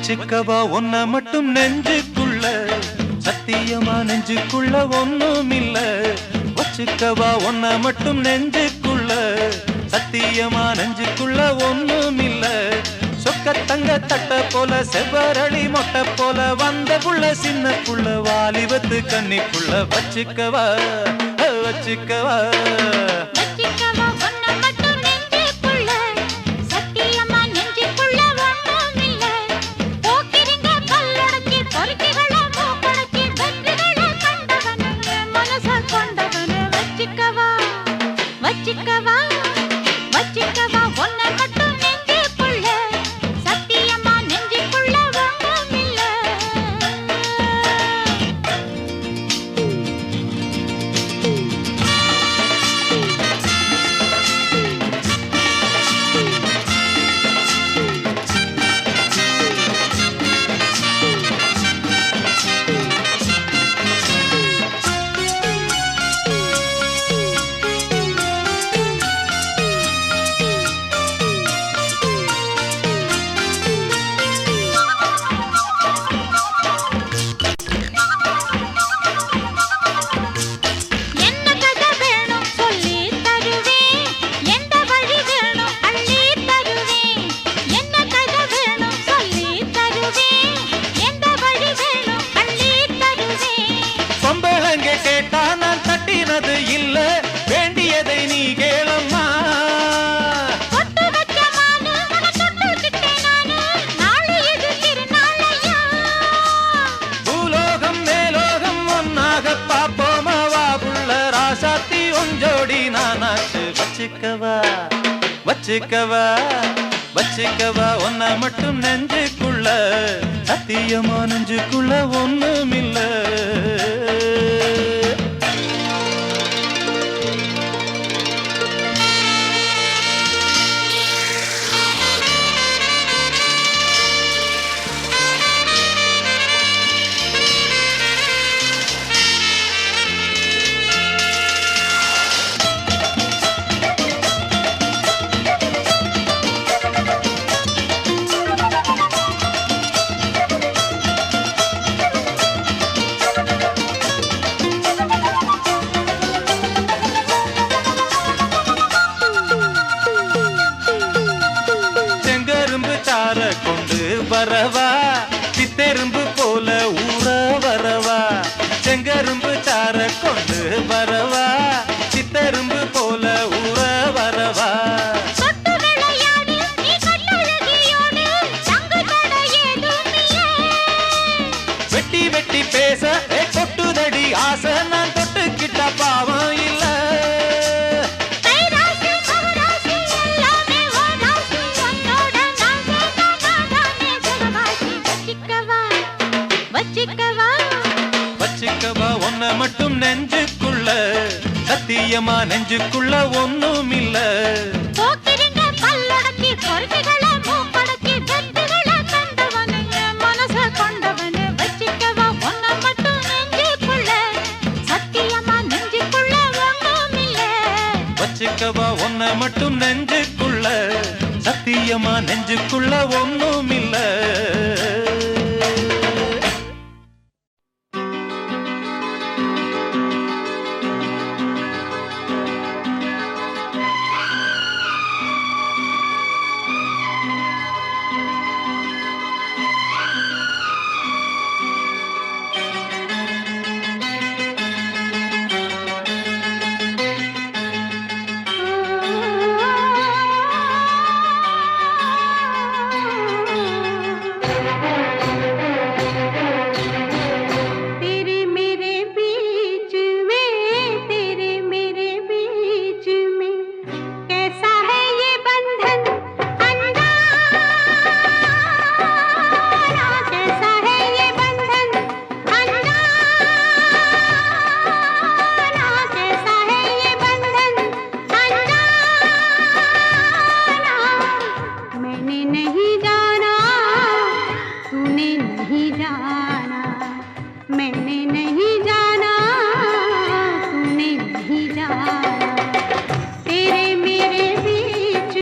வச்சுக்கவா ஒன்ன மட்டும் நெஞ்சுக்குள்ள, சத்தியமா நெஞ்சுக்குள்ள ஒண்ணும் இல்ல. வச்சுக்கவா ஒன்ன மட்டும் நெஞ்சுக்குள்ள, சத்தியமா நெஞ்சுக்குள்ள ஒண்ணும் இல்ல. சொக்க தங்க தட்ட போல செவ்வரளி மொட்டை போல வந்த புள்ள சின்ன புள்ள வாலிபத்து கன்னிக்குள்ள. வச்சுக்கவா வச்சுக்கவா வச்சிக்கவா வச்சிக்கவா ஒன்ன மட்டும் நெஞ்சுக்குள்ள, சத்தியமா நெஞ்சுக்குள்ள ஒண்ணும் இல்ல. வச்சுக்கவா வச்சுக்கவா வச்சுக்கவா ஒன்ன மட்டும் நெஞ்சுக்குள்ள, சத்தியமா நெஞ்சுக்குள்ள ஒண்ணும் இல்ல. கொண்டு வரவா சித்தெரும்பு போல ஊற வரவா, செங்கரும்பு சார கொண்டு வரவா சித்தெரும்பு போல ஊற வரவா. வெட்டி வெட்டி பேச கொட்டுதடி ஆசை, நான் தொட்டுக்கிட்ட பாவம் இல்ல. வச்சுக்கவா ஒன்ன மட்டும் நெஞ்சுக்குள்ள, சத்தியமா நெஞ்சுக்குள்ள ஒண்ணும் இல்ல. வச்சுக்கவா ஒன்ன மட்டும் நெஞ்சுக்குள்ள, சத்தியமா நெஞ்சுக்குள்ள ஒண்ணும் இல்ல. मैंने नहीं जाना